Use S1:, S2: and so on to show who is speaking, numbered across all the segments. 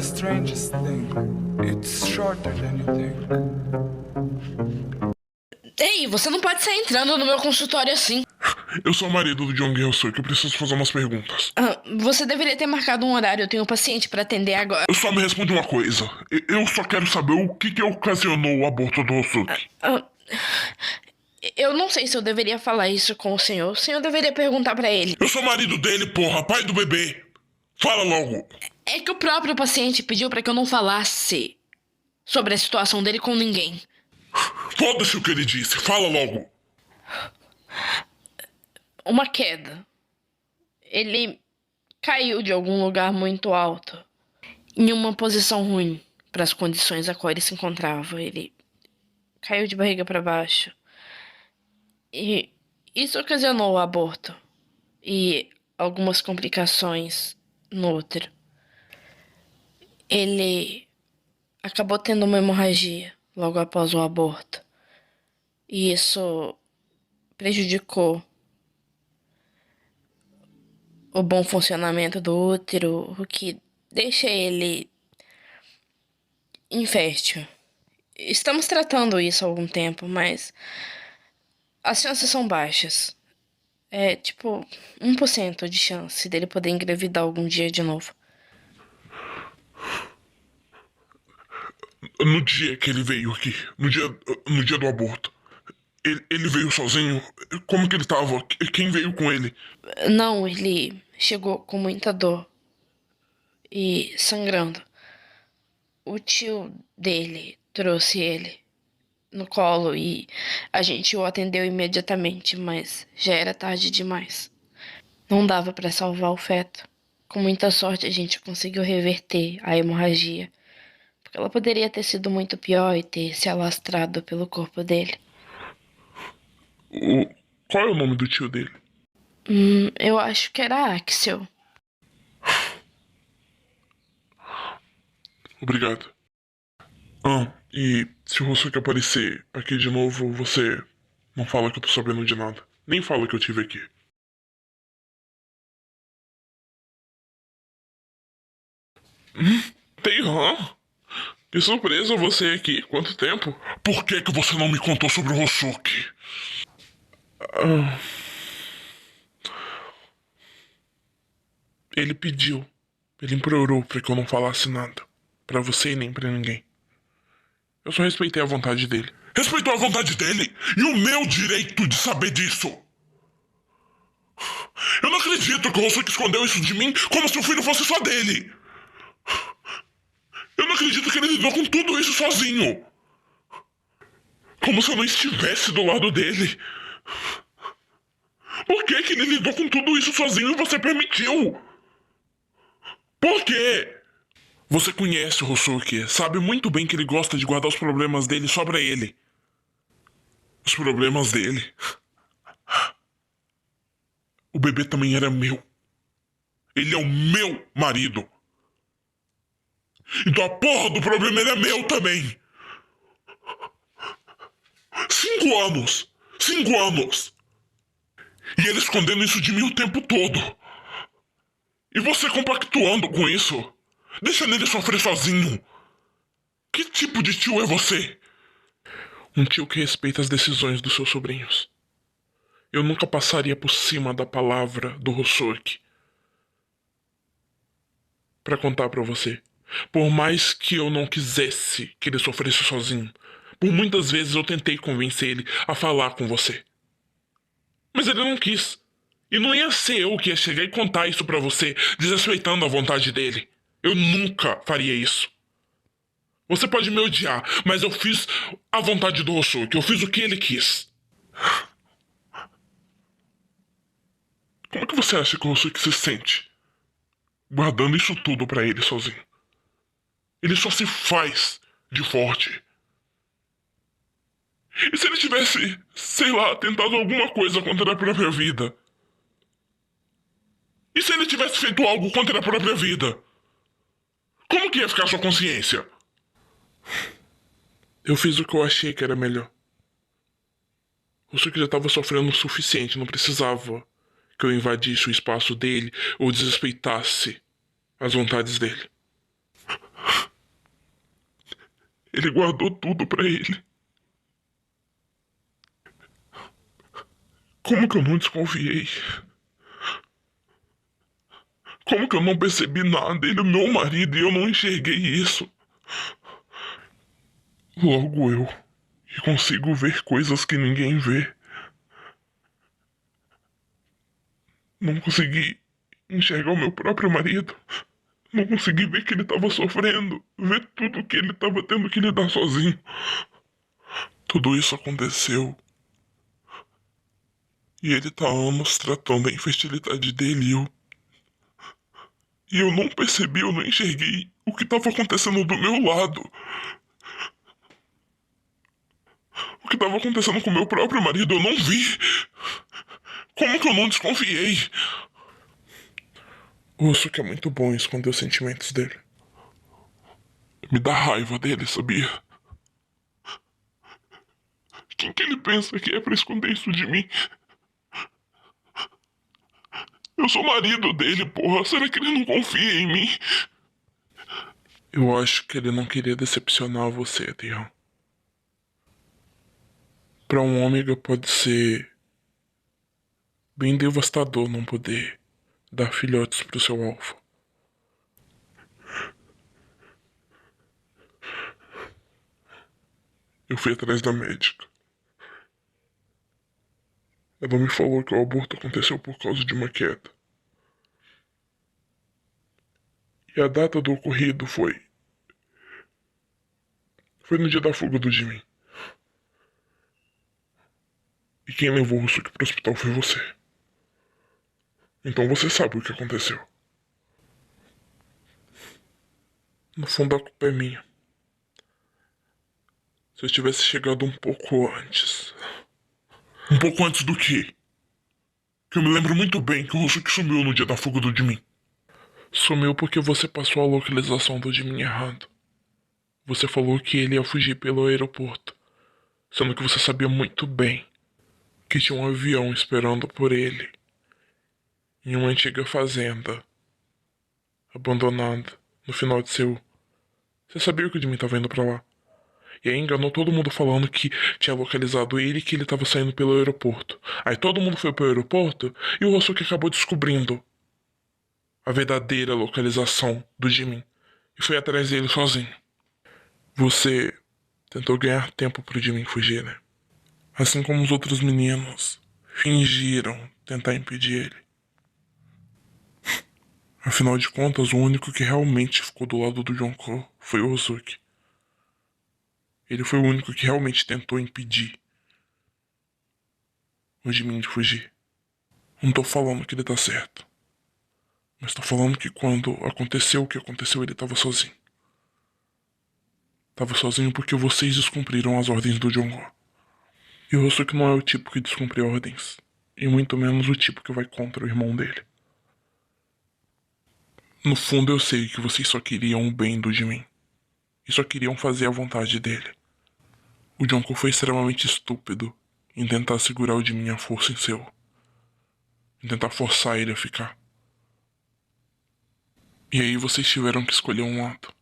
S1: strangest thing. It's shorter than you think.
S2: Ei, você não pode sair entrando no meu consultório assim.
S3: Eu sou o marido do John Gilson, que eu preciso fazer umas perguntas.
S2: Você deveria ter marcado um horário. Eu tenho um paciente pra atender agora.
S3: Eu só me responde uma coisa. Eu só quero saber o que ocasionou o aborto do Rosuki.
S2: Eu não sei se eu deveria falar isso com o senhor. O senhor deveria perguntar pra ele.
S3: Eu sou o marido dele, porra, pai do bebê. Fala logo.
S2: É que o próprio paciente pediu pra que eu não falasse sobre a situação dele com ninguém.
S3: Foda-se o que ele disse, fala logo.
S2: Uma queda. Ele caiu de algum lugar muito alto, em uma posição ruim para as condições a qual ele se encontrava. Ele caiu de barriga para baixo. E isso ocasionou o aborto e algumas complicações no útero. Ele acabou tendo uma hemorragia logo após o aborto. E isso prejudicou o bom funcionamento do útero, o que deixa ele infértil. Estamos tratando isso há algum tempo, mas as chances são baixas. É tipo 1% de chance dele poder engravidar algum dia de novo.
S3: No dia que ele veio aqui, no dia do aborto, ele veio sozinho? Como que ele tava? Quem veio com ele?
S2: Não, ele chegou com muita dor e sangrando. O tio dele trouxe ele no colo e a gente o atendeu imediatamente, mas já era tarde demais. Não dava para salvar o feto. Com muita sorte a gente conseguiu reverter a hemorragia, porque ela poderia ter sido muito pior e ter se alastrado pelo corpo dele.
S3: Qual é o nome do tio dele?
S2: Eu acho que era Axel.
S3: Obrigado. E se o Rosuki aparecer aqui de novo, você não fala que eu tô sabendo de nada. Nem fala que eu tive aqui. Teihan? Que surpresa você aqui. Quanto tempo? Por que você não me contou sobre o Rosuki? Ele pediu. Ele implorou pra que eu não falasse nada. Pra você e nem pra ninguém. Eu só respeitei a vontade dele. Respeitou a vontade dele? E o meu direito de saber disso? Eu não acredito que o Rosuki escondeu isso de mim como se o filho fosse só dele. Eu não acredito que ele lidou com tudo isso sozinho. Como se eu não estivesse do lado dele. Por que ele lidou com tudo isso sozinho e você permitiu? Por quê? Você conhece o Rosuki, sabe muito bem que ele gosta de guardar os problemas dele só pra ele. Os problemas dele. O bebê também era meu. Ele é o meu marido. Então a porra do problema ele é meu também. 5 anos. 5 anos. E ele escondendo isso de mim o tempo todo. E você compactuando com isso. Deixando ele sofrer sozinho. Que tipo de tio é você? Um tio que respeita as decisões dos seus sobrinhos. Eu nunca passaria por cima da palavra do Rosuki pra contar pra você. Por mais que eu não quisesse que ele sofresse sozinho, por muitas vezes eu tentei convencer ele a falar com você. Mas ele não quis. E não ia ser eu que ia chegar e contar isso pra você, desrespeitando a vontade dele. Eu nunca faria isso. Você pode me odiar, mas eu fiz a vontade do Rosuki. Eu fiz o que ele quis. Como é que você acha que o Rosuki se sente guardando isso tudo pra ele sozinho? Ele só se faz de forte. E se ele tivesse, sei lá, tentado alguma coisa contra a própria vida? E se ele tivesse feito algo contra a própria vida? Como que ia ficar sua consciência? Eu fiz o que eu achei que era melhor. O Suki já estava sofrendo o suficiente, não precisava que eu invadisse o espaço dele ou desrespeitasse as vontades dele. Ele guardou tudo pra ele. Como que eu não desconfiei? Como que eu não percebi nada? Ele é meu marido e eu não enxerguei isso. Logo eu, que consigo ver coisas que ninguém vê. Não consegui enxergar o meu próprio marido. Não consegui ver que ele estava sofrendo, ver tudo que ele estava tendo que lidar sozinho. Tudo isso aconteceu. E ele tá há anos tratando a infertilidade dele e eu não percebi, eu não enxerguei o que estava acontecendo do meu lado. O que estava acontecendo com o meu próprio marido, eu não vi. Como que eu não desconfiei? O osso que é muito bom em esconder os sentimentos dele. Me dá raiva dele, sabia? Quem que ele pensa que é pra esconder isso de mim? Eu sou marido dele, porra. Será que ele não confia em mim? Eu acho que ele não queria decepcionar você, Tião. Pra um ômega pode ser bem devastador não poder dar filhotes pro seu alfa. Eu fui atrás da médica. Ela me falou que o aborto aconteceu por causa de uma queda. E a data do ocorrido foi no dia da fuga do Jimmy. E quem levou o Rusuke pro hospital foi você. Então você sabe o que aconteceu. No fundo a culpa é minha. Se eu tivesse chegado um pouco antes. Um pouco antes do quê? Que eu me lembro muito bem que o Rusuke sumiu no dia da fuga do Jimmy. Sumiu porque você passou a localização do Jimmy errado. Você falou que ele ia fugir pelo aeroporto, sendo que você sabia muito bem que tinha um avião esperando por ele em uma antiga fazenda abandonada no final de Seul. Você sabia que o Jimmy estava indo pra lá. E aí enganou todo mundo falando que tinha localizado ele e que ele estava saindo pelo aeroporto. Aí todo mundo foi pro aeroporto e o Hosuke acabou descobrindo a verdadeira localização do Jimin e foi atrás dele sozinho. Você tentou ganhar tempo pro Jimin fugir, né? Assim como os outros meninos fingiram tentar impedir ele. Afinal de contas, o único que realmente ficou do lado do Jonko foi o Hosuke. Ele foi o único que realmente tentou impedir o Jimin de fugir. Não tô falando que ele tá certo. Mas tô falando que quando aconteceu o que aconteceu, ele tava sozinho. Tava sozinho porque vocês descumpriram as ordens do Jonko. E o Hosuke não é o tipo que descumpre ordens. E muito menos o tipo que vai contra o irmão dele. No fundo eu sei que vocês só queriam o bem do Jimin. E só queriam fazer a vontade dele. O Jonko foi extremamente estúpido em tentar segurar o Jimin à força em seu. Em tentar forçar ele a ficar. E aí vocês tiveram que escolher um lado.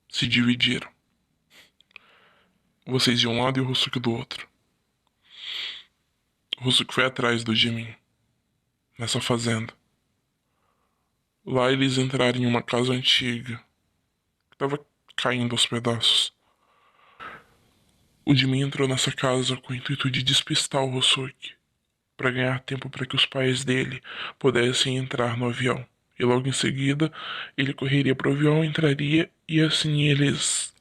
S3: Se dividiram. Vocês de um lado e o Hosuke do outro. O Hosuke foi atrás do Jimin. Nessa fazenda. Lá eles entraram em uma casa antiga. Que tava caindo aos pedaços. O Jimin entrou nessa casa com o intuito de despistar o Hosuke. Para ganhar tempo para que os pais dele pudessem entrar no avião. E logo em seguida, ele correria pro avião, entraria e assim eles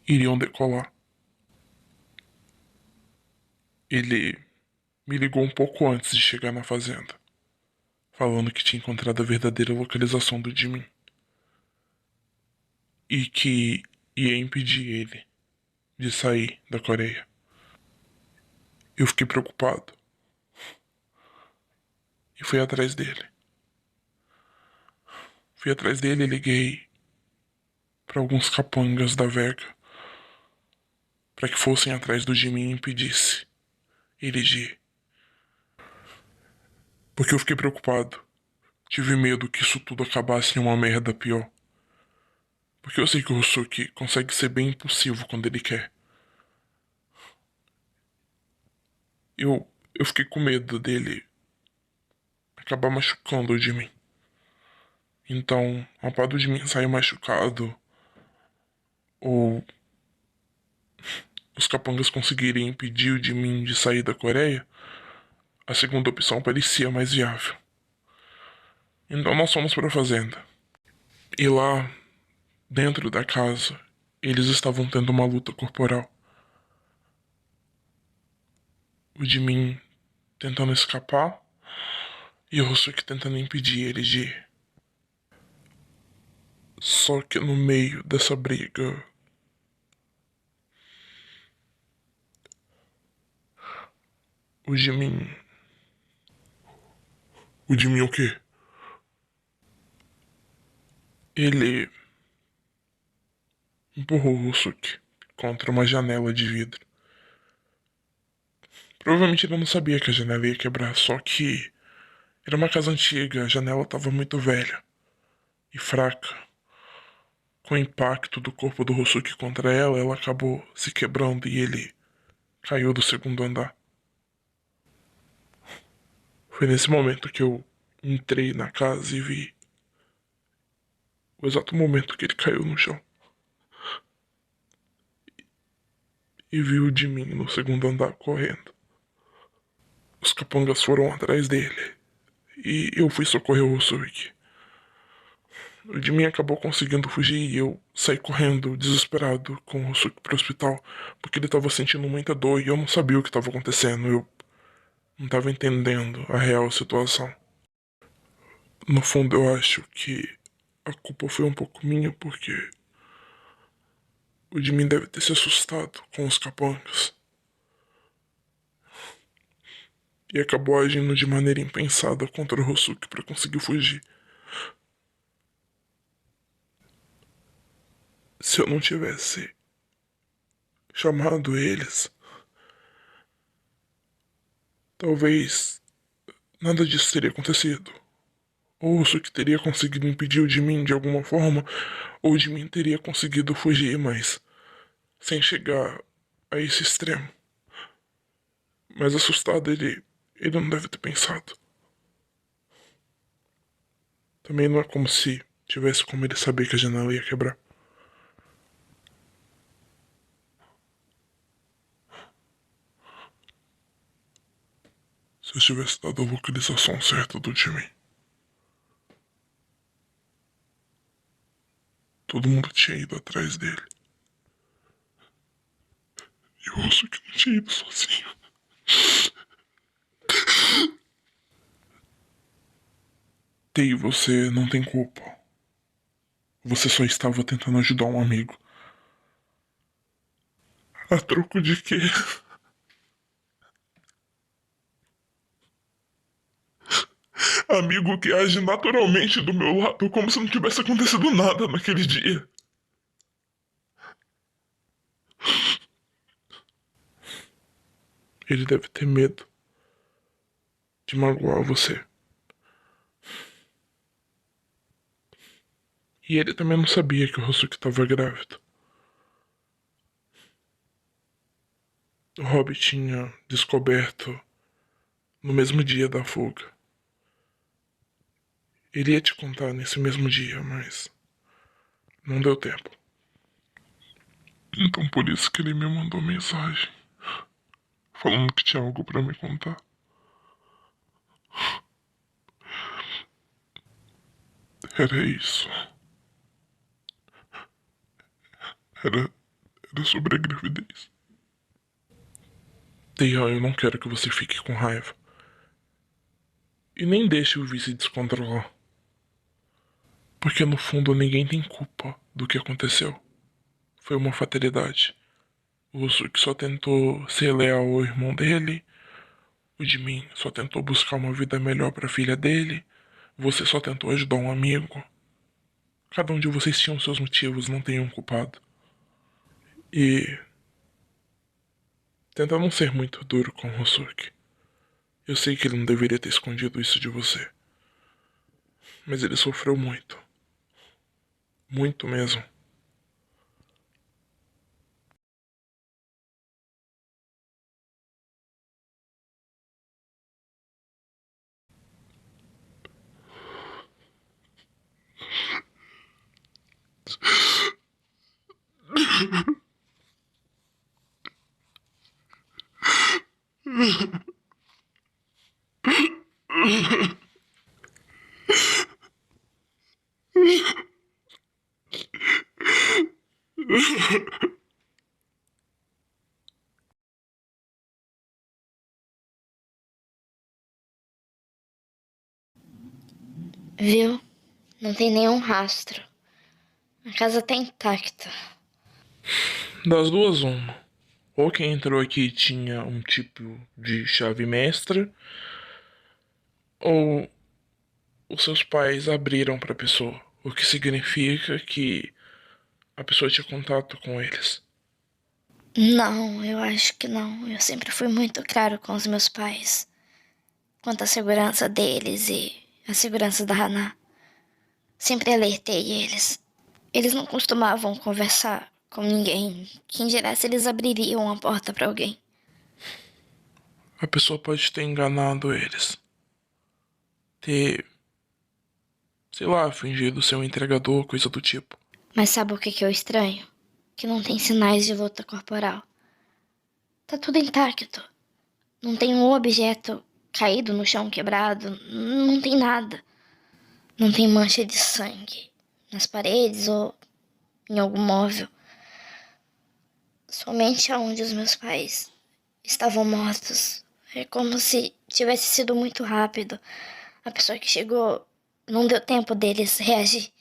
S3: iriam decolar. Ele me ligou um pouco antes de chegar na fazenda, falando que tinha encontrado a verdadeira localização do Jimin e que ia impedir ele de sair da Coreia. Eu fiquei preocupado e fui atrás dele. Fui atrás dele e liguei para alguns capangas da Vega para que fossem atrás do Jimin e impedisse ele de ir. Porque eu fiquei preocupado. Tive medo que isso tudo acabasse em uma merda pior. Porque eu sei que o Hosuki consegue ser bem impulsivo quando ele quer. Eu fiquei com medo dele acabar machucando o Jimin. Então, ao ponto de mim sair machucado, ou os capangas conseguirem impedir o Jimin de sair da Coreia, a segunda opção parecia mais viável. Então nós fomos para a fazenda. E lá, dentro da casa, eles estavam tendo uma luta corporal. O Jimin tentando escapar e o Hosuki tentando impedir ele de ir. Só que no meio dessa briga, o Jimin. O Jimin o quê? Ele empurrou o Hosuki contra uma janela de vidro. Provavelmente ele não sabia que a janela ia quebrar, só que era uma casa antiga, a janela estava muito velha e fraca. Com o impacto do corpo do Hosuki contra ela, ela acabou se quebrando e ele caiu do segundo andar. Foi nesse momento que eu entrei na casa e vi o exato momento que ele caiu no chão. E vi o Jimin no segundo andar correndo. Os capangas foram atrás dele e eu fui socorrer o Hosuki. O Jimin acabou conseguindo fugir e eu saí correndo, desesperado, com o Hosuki pro hospital, porque ele tava sentindo muita dor e eu não sabia o que estava acontecendo. Eu não tava entendendo a real situação. No fundo, eu acho que a culpa foi um pouco minha, porque o Jimin deve ter se assustado com os capangas e acabou agindo de maneira impensada contra o Hosuki para conseguir fugir. Se eu não tivesse chamado eles, talvez nada disso teria acontecido. Ou o Hosuki teria conseguido impedir o Jimin de alguma forma, ou o Jimin teria conseguido fugir, mas sem chegar a esse extremo. Mas assustado, ele não deve ter pensado. Também não é como se tivesse como ele saber que a janela ia quebrar. Se eu tivesse dado a localização certa do Jimin, todo mundo tinha ido atrás dele. E o Hosuki não tinha ido sozinho. Tei, você não tem culpa. Você só estava tentando ajudar um amigo. A troco de quê? Amigo que age naturalmente do meu lado, como se não tivesse acontecido nada naquele dia. Ele deve ter medo de magoar você. E ele também não sabia que o Hosuki estava grávido. O Robbie tinha descoberto no mesmo dia da fuga. Ele ia te contar nesse mesmo dia, mas não deu tempo. Então por isso que ele me mandou mensagem, falando que tinha algo pra me contar. Era isso. Era sobre a gravidez. Teian, eu não quero que você fique com raiva. E nem deixe o vice descontrolar. Porque no fundo ninguém tem culpa do que aconteceu. Foi uma fatalidade. O Usuki só tentou ser leal ao irmão dele. O Jimin só tentou buscar uma vida melhor para a filha dele. Você só tentou ajudar um amigo. Cada um de vocês tinha os seus motivos, não tem um culpado. E tenta não ser muito duro com o Hosuki. Eu sei que ele não deveria ter escondido isso de você. Mas ele sofreu muito. Muito mesmo.
S2: Viu? Não tem nenhum rastro. A casa tá intacta.
S3: Das duas, uma. Ou quem entrou aqui tinha um tipo de chave mestra, ou os seus pais abriram para a pessoa, o que significa que a pessoa tinha contato com eles.
S2: Não, eu acho que não. Eu sempre fui muito claro com os meus pais quanto à segurança deles e a segurança da Hannah. Sempre alertei eles. Eles não costumavam conversar com ninguém. Quem dirá se eles abririam a porta para alguém.
S3: A pessoa pode ter enganado eles. Ter, sei lá, fingido ser um entregador, coisa do tipo.
S2: Mas sabe o que é o estranho? Que não tem sinais de luta corporal. Tá tudo intacto. Não tem um objeto caído no chão quebrado. Não tem nada. Não tem mancha de sangue nas paredes ou em algum móvel. Somente aonde os meus pais estavam mortos. É como se tivesse sido muito rápido. A pessoa que chegou não deu tempo deles reagir.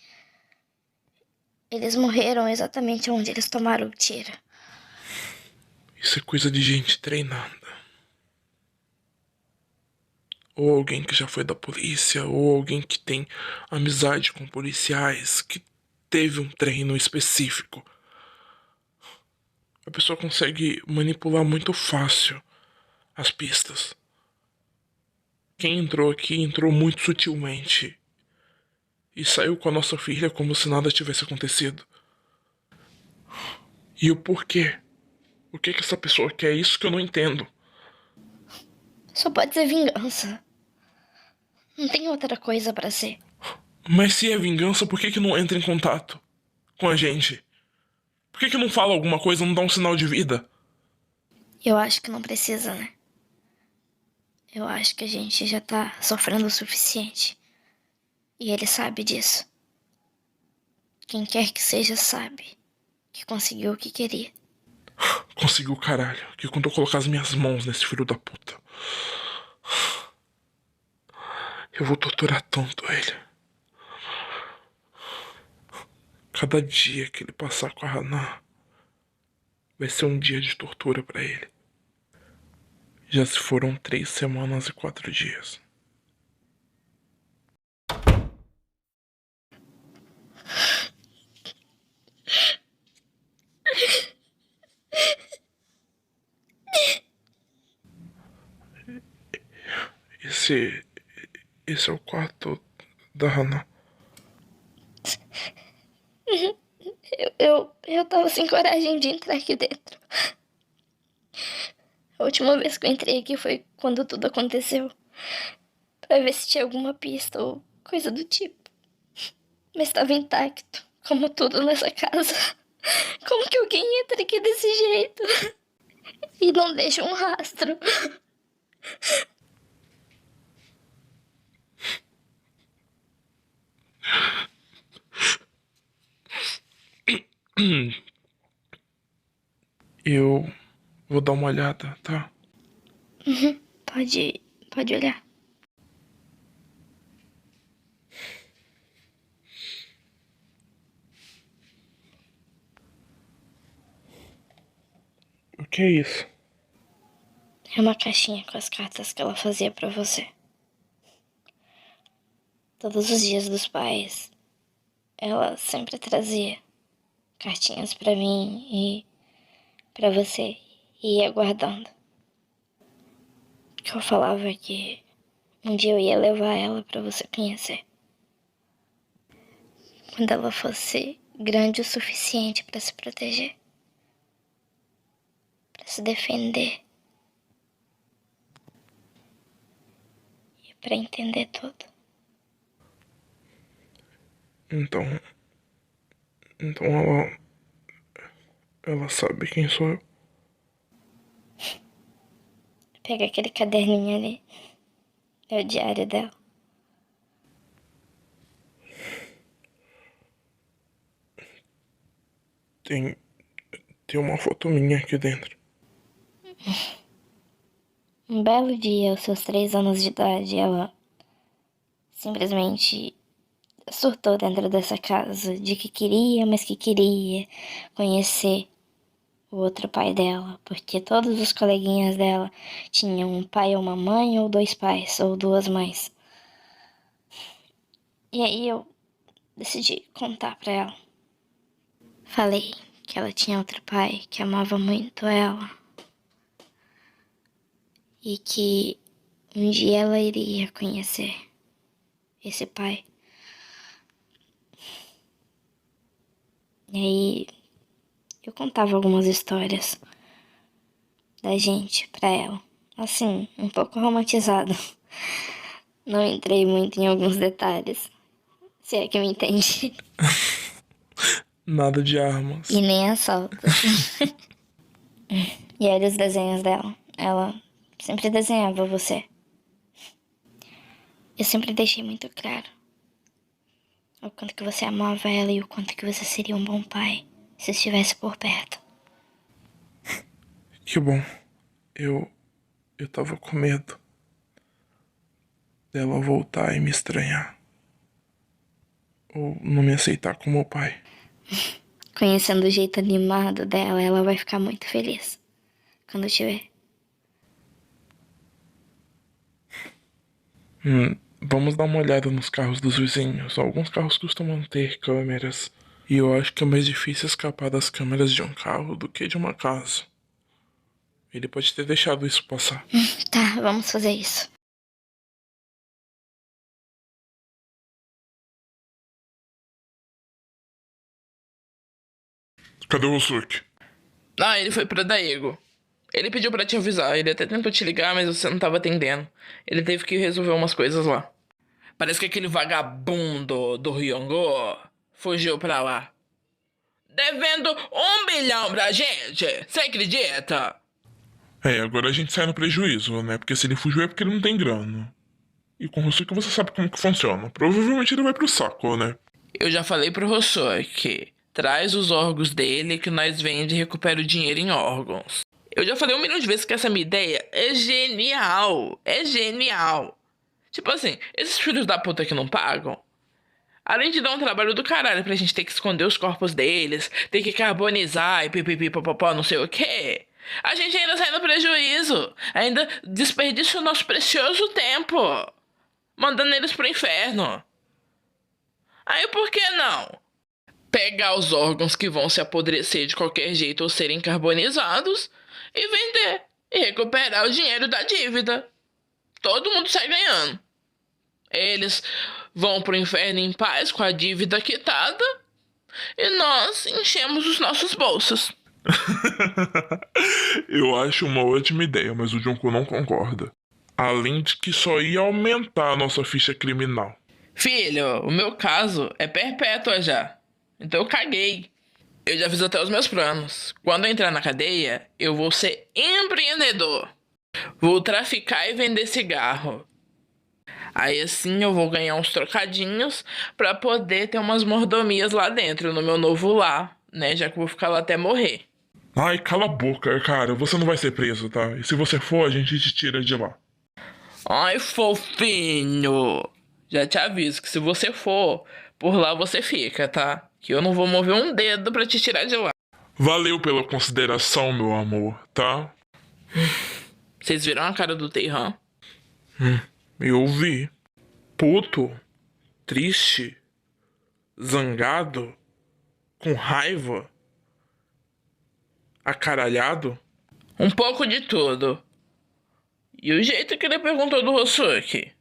S2: Eles morreram exatamente onde eles tomaram o tiro.
S3: Isso é coisa de gente treinada. Ou alguém que já foi da polícia, ou alguém que tem amizade com policiais, que teve um treino específico. A pessoa consegue manipular muito fácil as pistas. Quem entrou aqui entrou muito sutilmente e saiu com a nossa filha como se nada tivesse acontecido. E o porquê? O que essa pessoa quer? Isso que eu não entendo.
S2: Só pode ser vingança. Não tem outra coisa pra ser.
S3: Mas se é vingança, por que não entra em contato com a gente? Por que não fala alguma coisa, não dá um sinal de vida?
S2: Eu acho que não precisa, né? Eu acho que a gente já tá sofrendo o suficiente. E ele sabe disso. Quem quer que seja sabe que conseguiu o que queria.
S3: Conseguiu o caralho. Que quando eu colocar as minhas mãos nesse filho da puta, eu vou torturar tanto ele. Cada dia que ele passar com a Hannah vai ser um dia de tortura pra ele. Já se foram 3 semanas e 4 dias. Esse. Esse é o quarto da Hannah.
S2: Eu tava sem coragem de entrar aqui dentro. A última vez que eu entrei aqui foi quando tudo aconteceu. Pra ver se tinha alguma pista ou coisa do tipo. Mas estava intacto, como tudo nessa casa. Como que alguém entra aqui desse jeito? E não deixa um rastro?
S3: Eu vou dar uma olhada, tá?
S2: Pode olhar.
S3: O que é isso?
S2: É uma caixinha com as cartas que ela fazia pra você. Todos os dias dos pais, ela sempre trazia cartinhas pra mim e pra você. E ia guardando. Que eu falava que um dia eu ia levar ela pra você conhecer. Quando ela fosse grande o suficiente pra se proteger. Pra se defender. E pra entender tudo.
S3: Então. Então ela sabe quem sou eu.
S4: Pega aquele caderninho ali. É o diário dela.
S3: Tem uma foto minha aqui dentro.
S4: Um belo dia, aos seus 3 anos de idade, ela simplesmente surtou dentro dessa casa de que queria, mas que queria conhecer o outro pai dela, porque todos os coleguinhas dela tinham um pai ou uma mãe, ou 2 pais, ou 2 mães. E aí eu decidi contar pra ela. Falei que ela tinha outro pai que amava muito ela. E que um dia ela iria conhecer esse pai. E aí eu contava algumas histórias da gente pra ela. Assim, um pouco romantizado. Não entrei muito em alguns detalhes, se é que me entende.
S3: Nada de armas.
S4: E nem assaltos. E olha os desenhos dela. Ela sempre desenhava você. Eu sempre deixei muito claro o quanto que você amava ela e o quanto que você seria um bom pai se estivesse por perto.
S3: Que bom. Eu tava com medo dela voltar e me estranhar. Ou não me aceitar como pai.
S4: Conhecendo o jeito animado dela, ela vai ficar muito feliz quando te ver.
S3: Vamos dar uma olhada nos carros dos vizinhos. Alguns carros costumam ter câmeras. E eu acho que é mais difícil escapar das câmeras de um carro do que de uma casa. Ele pode ter deixado isso passar.
S4: Tá, vamos fazer isso.
S3: Cadê o Suki?
S2: Ah, ele foi pra Daegu. Ele pediu pra te avisar. Ele até tentou te ligar, mas você não tava atendendo. Ele teve que resolver umas coisas lá. Parece que aquele vagabundo do Ryongo fugiu pra lá. Devendo 1 bilhão pra gente. Você acredita?
S3: Agora a gente sai no prejuízo, né? Porque se ele fugiu é porque ele não tem grana. E com o Suki você sabe como que funciona. Provavelmente ele vai pro saco, né?
S2: Eu já falei pro Rossoi que traz os órgãos dele que nós vende e recupera o dinheiro em órgãos. Eu já falei 1 milhão de vezes que essa minha ideia é genial. É genial. Tipo assim, esses filhos da puta que não pagam, além de dar um trabalho do caralho pra gente ter que esconder os corpos deles, ter que carbonizar e pipipi popopó, não sei o quê, a gente ainda sai no prejuízo. Ainda desperdiça o nosso precioso tempo mandando eles pro inferno. Aí por que não pegar os órgãos que vão se apodrecer de qualquer jeito ou serem carbonizados e vender e recuperar o dinheiro da dívida? Todo mundo sai ganhando. Eles vão pro inferno em paz com a dívida quitada e nós enchemos os nossos bolsos.
S3: Eu acho uma ótima ideia, mas o Junko não concorda. Além de que só ia aumentar a nossa ficha criminal.
S2: Filho, o meu caso é perpétua já. Então eu caguei. Eu já fiz até os meus planos. Quando eu entrar na cadeia, eu vou ser empreendedor. Vou traficar e vender cigarro. Aí assim eu vou ganhar uns trocadinhos pra poder ter umas mordomias lá dentro, no meu novo lar, né? Já que eu vou ficar lá até morrer.
S3: Ai, cala a boca, cara. Você não vai ser preso, tá? E se você for, a gente te tira de lá.
S2: Ai, fofinho. Já te aviso que se você for, por lá você fica, tá? Que eu não vou mover um dedo pra te tirar de lá.
S3: Valeu pela consideração, meu amor, tá?
S2: Vocês viram a cara do Teihan?
S3: Eu vi. Puto, triste, zangado, com raiva, acaralhado.
S2: Um pouco de tudo. E o jeito que ele perguntou do Rosuki?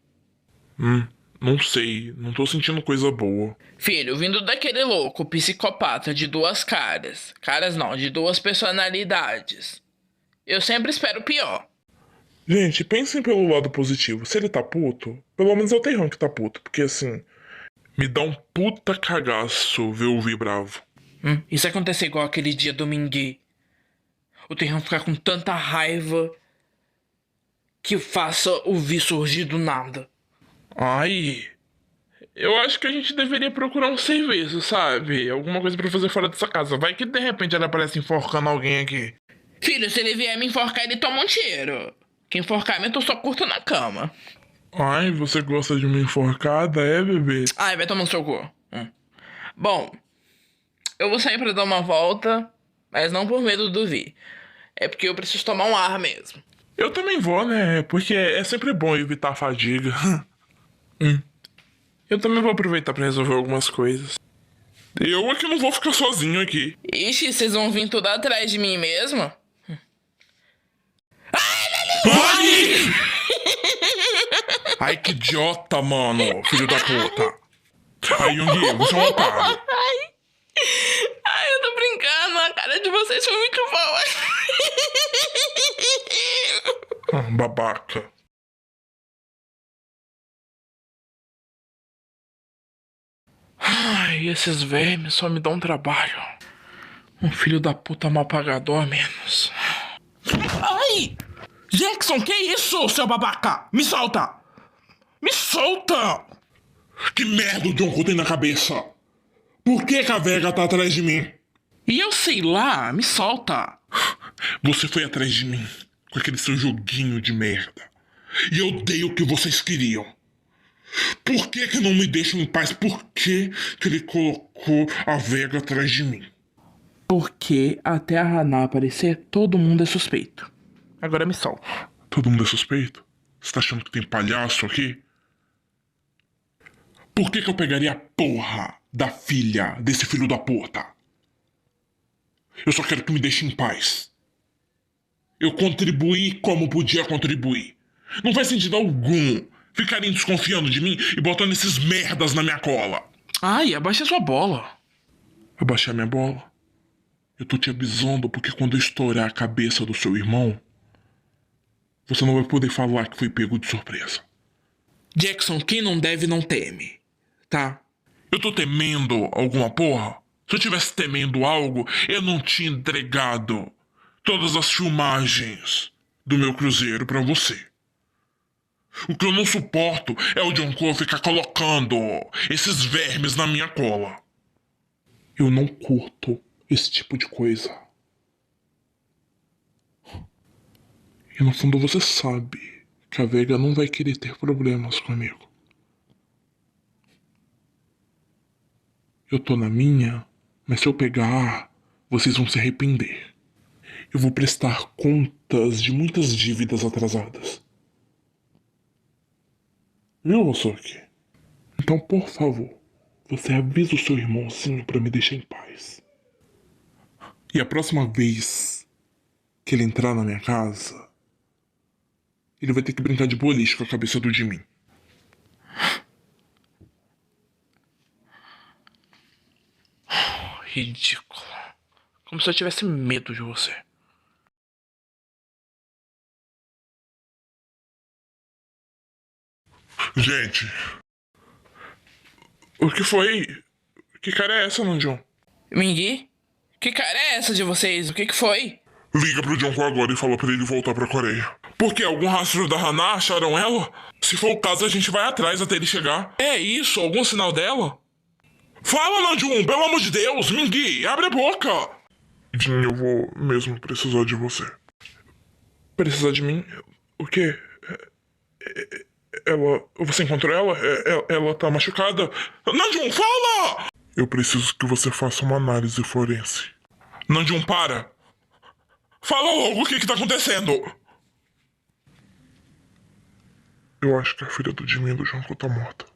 S3: Não sei, não tô sentindo coisa boa.
S2: Filho, vindo daquele louco psicopata de 2 caras. Caras não, de 2 personalidades. Eu sempre espero o pior.
S3: Gente, pensem pelo lado positivo. Se ele tá puto, pelo menos é o Terran que tá puto. Porque assim, me dá um puta cagaço ver o Vi bravo.
S2: E se acontecer igual aquele dia do Mingui? O terreno ficar com tanta raiva que faça o Vi surgir do nada.
S3: Ai, eu acho que a gente deveria procurar um serviço, sabe? Alguma coisa pra fazer fora dessa casa. Vai que de repente ela aparece enforcando alguém aqui.
S2: Filho, se ele vier me enforcar, ele toma um tiro. Que enforcamento eu só curto na cama.
S3: Ai, você gosta de uma enforcada, é, bebê?
S2: Ai, vai tomar no seu cu. Bom, eu vou sair pra dar uma volta, mas não por medo do Vi. É porque eu preciso tomar um ar mesmo.
S3: Eu também vou, né? Porque é sempre bom evitar a fadiga. Eu também vou aproveitar pra resolver algumas coisas. Eu é que não vou ficar sozinho aqui.
S2: Ixi, vocês vão vir tudo atrás de mim mesmo?
S3: Ai! Ai, que idiota, mano. Filho da puta. Ai, Young, você é um otário.
S2: Ai, eu tô brincando, a cara de vocês foi muito boa.
S3: Babaca. Ai, esses vermes só me dão trabalho. Um filho da puta mal pagador a menos. Ai! Jackson, que isso, seu babaca? Me solta! Me solta! Que merda o Jonko tem na cabeça? Por que a Vega tá atrás de mim? E eu sei lá, me solta. Você foi atrás de mim com aquele seu joguinho de merda. E eu dei o que vocês queriam. Por que não me deixam em paz? Por que ele colocou a Vega atrás de mim?
S2: Porque até a Hana aparecer, todo mundo é suspeito. Agora me solta.
S3: Todo mundo é suspeito? Você tá achando que tem palhaço aqui? Por que eu pegaria a porra da filha desse filho da puta? Eu só quero que me deixe em paz. Eu contribuí como podia contribuir. Não faz sentido algum ficarem desconfiando de mim e botando esses merdas na minha cola.
S2: Ai, abaixa sua bola.
S3: Abaixar minha bola? Eu tô te avisando porque quando eu estourar a cabeça do seu irmão, você não vai poder falar que foi pego de surpresa.
S2: Jackson, quem não deve não teme, tá?
S3: Eu tô temendo alguma porra? Se eu tivesse temendo algo, eu não tinha entregado todas as filmagens do meu cruzeiro pra você. O que eu não suporto é o Jonko ficar colocando esses vermes na minha cola. Eu não curto esse tipo de coisa. E no fundo você sabe que a Vega não vai querer ter problemas comigo. Eu tô na minha, mas se eu pegar, vocês vão se arrepender. Eu vou prestar contas de muitas dívidas atrasadas. Viu, Hosoki? Então, por favor, você avisa o seu irmãozinho pra me deixar em paz. E a próxima vez que ele entrar na minha casa, ele vai ter que brincar de boliche com a cabeça do Jimin. Ridículo. Como se eu tivesse medo de você. Gente. O que foi? Que cara é essa, Nanjon?
S2: Mingui? Que cara é essa de vocês? O que foi?
S3: Liga pro Jonko agora e fala pra ele voltar pra Coreia. Por quê? Algum rastro da Hana? Acharam ela? Se for o caso, a gente vai atrás até ele chegar. É isso? Algum sinal dela? Fala, Nanjun! Pelo amor de Deus! Mingui, abre a boca! Jin, eu vou mesmo precisar de você. Precisar de mim? O quê? Ela... Você encontrou ela? Ela tá machucada? Nanjun, fala! Eu preciso que você faça uma análise forense. Nanjun, para! Fala logo o que tá acontecendo! Eu acho que a filha do Jimin e do Jonko tá morta.